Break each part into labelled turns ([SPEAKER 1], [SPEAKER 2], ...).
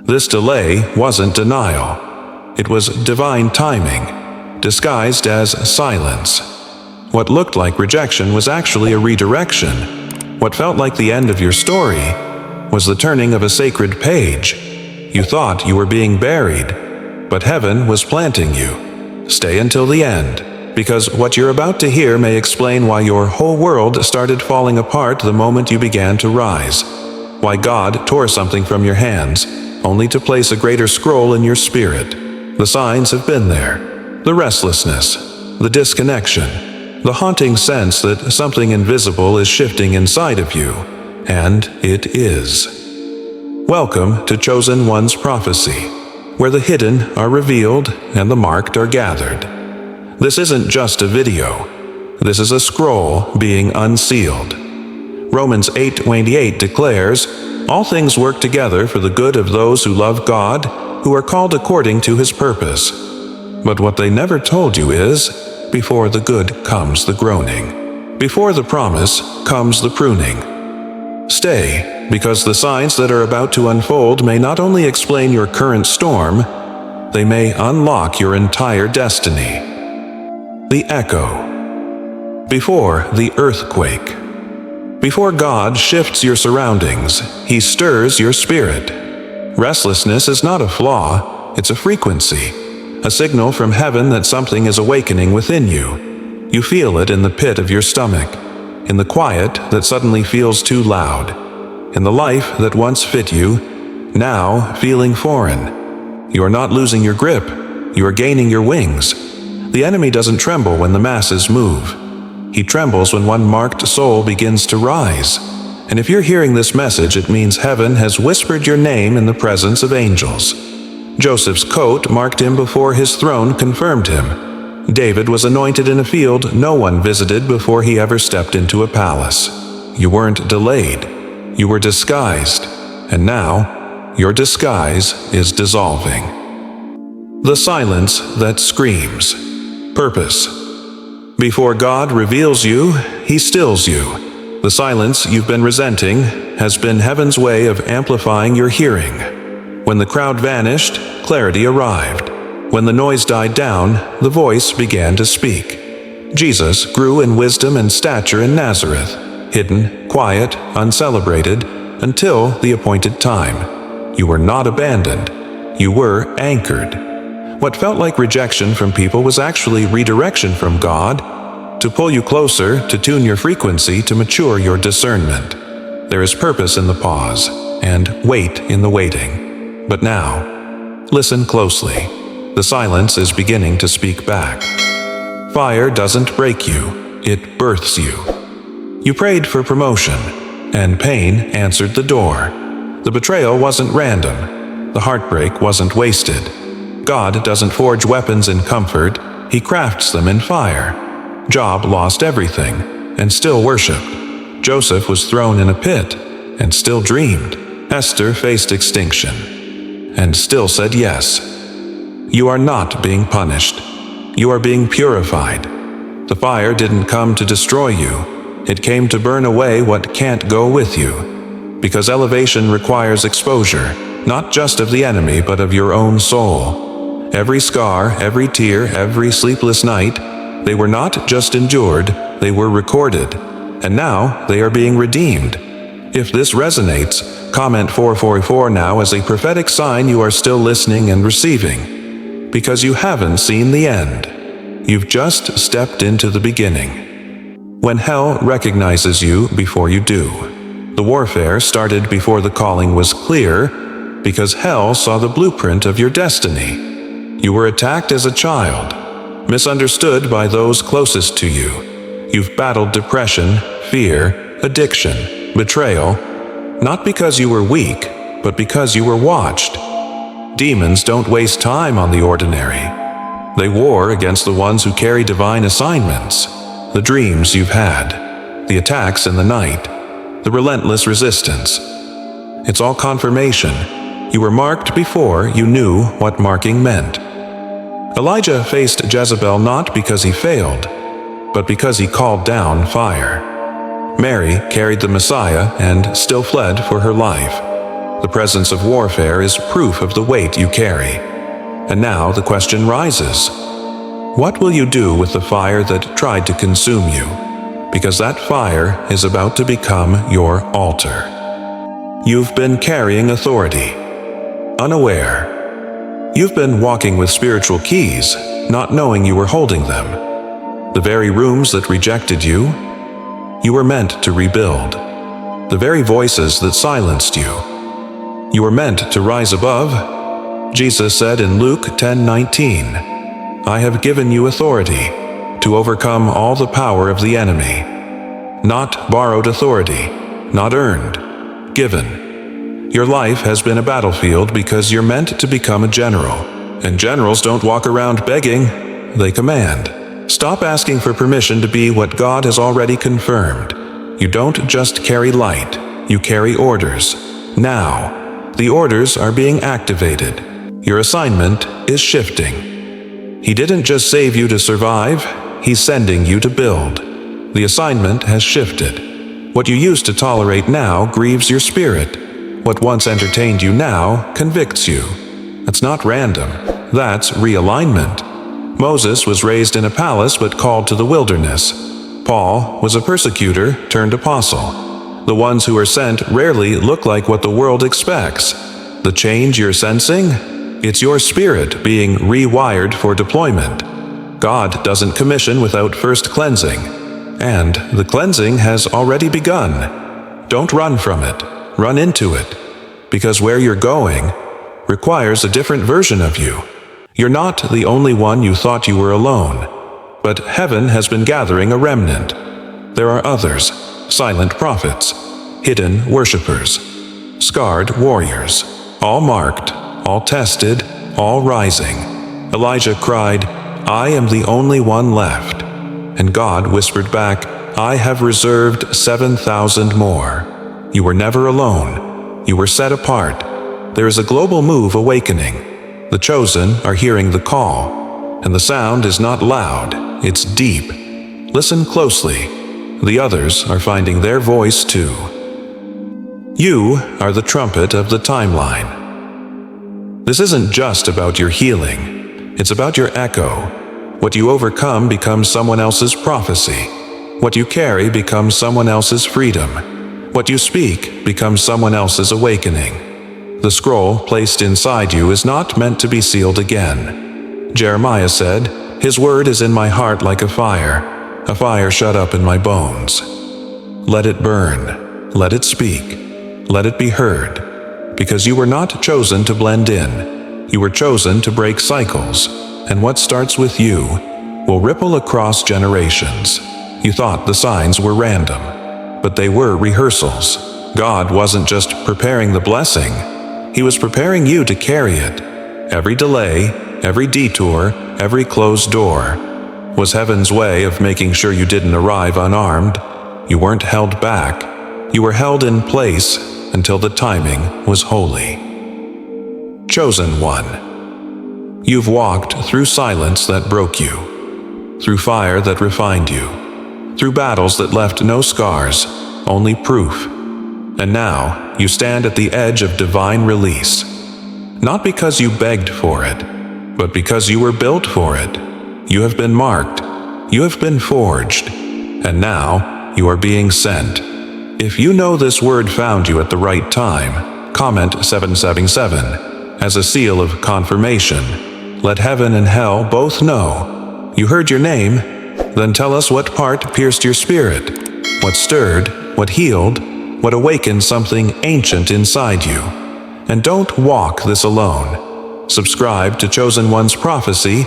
[SPEAKER 1] This delay wasn't denial. It was divine timing, disguised as silence. What looked like rejection was actually a redirection. What felt like the end of your story was the turning of a sacred page. You thought you were being buried, but heaven was planting you. Stay until the end, because what you're about to hear may explain why your whole world started falling apart the moment you began to rise. Why God tore something from your hands, only to place a greater scroll in your spirit. The signs have been there. The restlessness, the disconnection, the haunting sense that something invisible is shifting inside of you. And it is. Welcome to Chosen One's Prophecy, where the hidden are revealed and the marked are gathered. This isn't just a video. This is a scroll being unsealed. Romans 8:28 declares, "All things work together for the good of those who love God, who are called according to His purpose." But what they never told you is, before the good comes the groaning. Before the promise comes the pruning. Stay, because the signs that are about to unfold may not only explain your current storm, they may unlock your entire destiny. The echo. Before the earthquake. Before God shifts your surroundings, He stirs your spirit. Restlessness is not a flaw, it's a frequency, a signal from heaven that something is awakening within you. You feel it in the pit of your stomach, in the quiet that suddenly feels too loud, in the life that once fit you, now feeling foreign. You are not losing your grip, you are gaining your wings. The enemy doesn't tremble when the masses move. He trembles when one marked soul begins to rise. And if you're hearing this message, it means heaven has whispered your name in the presence of angels. Joseph's coat marked him before his throne confirmed him. David was anointed in a field no one visited before he ever stepped into a palace. You weren't delayed. You were disguised. And now, your disguise is dissolving. The silence that screams. Purpose. Before God reveals you, He stills you. The silence you've been resenting has been heaven's way of amplifying your hearing. When the crowd vanished, clarity arrived. When the noise died down, the voice began to speak. Jesus grew in wisdom and stature in Nazareth, hidden, quiet, uncelebrated, until the appointed time. You were not abandoned. You were anchored. What felt like rejection from people was actually redirection from God, to pull you closer, to tune your frequency, to mature your discernment. There is purpose in the pause, and weight in the waiting. But now, listen closely. The silence is beginning to speak back. Fire doesn't break you, it births you. You prayed for promotion, and pain answered the door. The betrayal wasn't random. The heartbreak wasn't wasted. God doesn't forge weapons in comfort, He crafts them in fire. Job lost everything, and still worshiped. Joseph was thrown in a pit, and still dreamed. Esther faced extinction, and still said yes. You are not being punished. You are being purified. The fire didn't come to destroy you. It came to burn away what can't go with you. Because elevation requires exposure, not just of the enemy, but of your own soul. Every scar, every tear, every sleepless night, they were not just endured, they were recorded. And now they are being redeemed. If this resonates, comment 444 now as a prophetic sign you are still listening and receiving. Because you haven't seen the end. You've just stepped into the beginning. When hell recognizes you before you do. The warfare started before the calling was clear, because hell saw the blueprint of your destiny. You were attacked as a child, misunderstood by those closest to you. You've battled depression, fear, addiction, betrayal, not because you were weak, but because you were watched. Demons don't waste time on the ordinary. They war against the ones who carry divine assignments. The dreams you've had, the attacks in the night, the relentless resistance. It's all confirmation. You were marked before you knew what marking meant. Elijah faced Jezebel not because he failed, but because he called down fire. Mary carried the Messiah and still fled for her life. The presence of warfare is proof of the weight you carry. And now the question rises. What will you do with the fire that tried to consume you? Because that fire is about to become your altar. You've been carrying authority, unaware. You've been walking with spiritual keys, not knowing you were holding them. The very rooms that rejected you, you were meant to rebuild. The very voices that silenced you, you were meant to rise above. Jesus said in Luke 10:19, I have given you authority to overcome all the power of the enemy. Not borrowed authority, not earned, given. Your life has been a battlefield because you're meant to become a general. And generals don't walk around begging, they command. Stop asking for permission to be what God has already confirmed. You don't just carry light, you carry orders. Now, the orders are being activated. Your assignment is shifting. He didn't just save you to survive, He's sending you to build. The assignment has shifted. What you used to tolerate now grieves your spirit. What once entertained you now convicts you. That's not random. That's realignment. Moses was raised in a palace but called to the wilderness. Paul was a persecutor turned apostle. The ones who are sent rarely look like what the world expects. The change you're sensing? It's your spirit being rewired for deployment. God doesn't commission without first cleansing. And the cleansing has already begun. Don't run from it. Run into it. Because where you're going requires a different version of you. You're not the only one you thought you were alone. But heaven has been gathering a remnant. There are others, silent prophets, hidden worshipers, scarred warriors, all marked, all tested, all rising. Elijah cried, I am the only one left. And God whispered back, I have reserved 7,000 more. You were never alone. You were set apart. There is a global move awakening. The chosen are hearing the call. And the sound is not loud, it's deep. Listen closely. The others are finding their voice too. You are the trumpet of the timeline. This isn't just about your healing. It's about your echo. What you overcome becomes someone else's prophecy. What you carry becomes someone else's freedom. What you speak becomes someone else's awakening. The scroll placed inside you is not meant to be sealed again. Jeremiah said, His word is in my heart like a fire shut up in my bones. Let it burn. Let it speak. Let it be heard. Because you were not chosen to blend in. You were chosen to break cycles. And what starts with you will ripple across generations. You thought the signs were random, but they were rehearsals. God wasn't just preparing the blessing. He was preparing you to carry it. Every delay, every detour, every closed door was heaven's way of making sure you didn't arrive unarmed. You weren't held back. You were held in place until the timing was holy. Chosen one. You've walked through silence that broke you, through fire that refined you, through battles that left no scars, only proof. And now you stand at the edge of divine release. Not because you begged for it, but because you were built for it. You have been marked. You have been forged. And now you are being sent. If you know this word found you at the right time, comment 777 as a seal of confirmation. Let heaven and hell both know. You heard your name, then tell us what part pierced your spirit, what stirred, what healed, what awakened something ancient inside you. And don't walk this alone. Subscribe to Chosen One's prophecy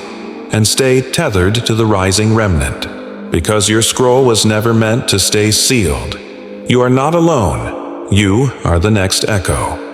[SPEAKER 1] and stay tethered to the rising remnant. Because your scroll was never meant to stay sealed. You are not alone. You are the next echo.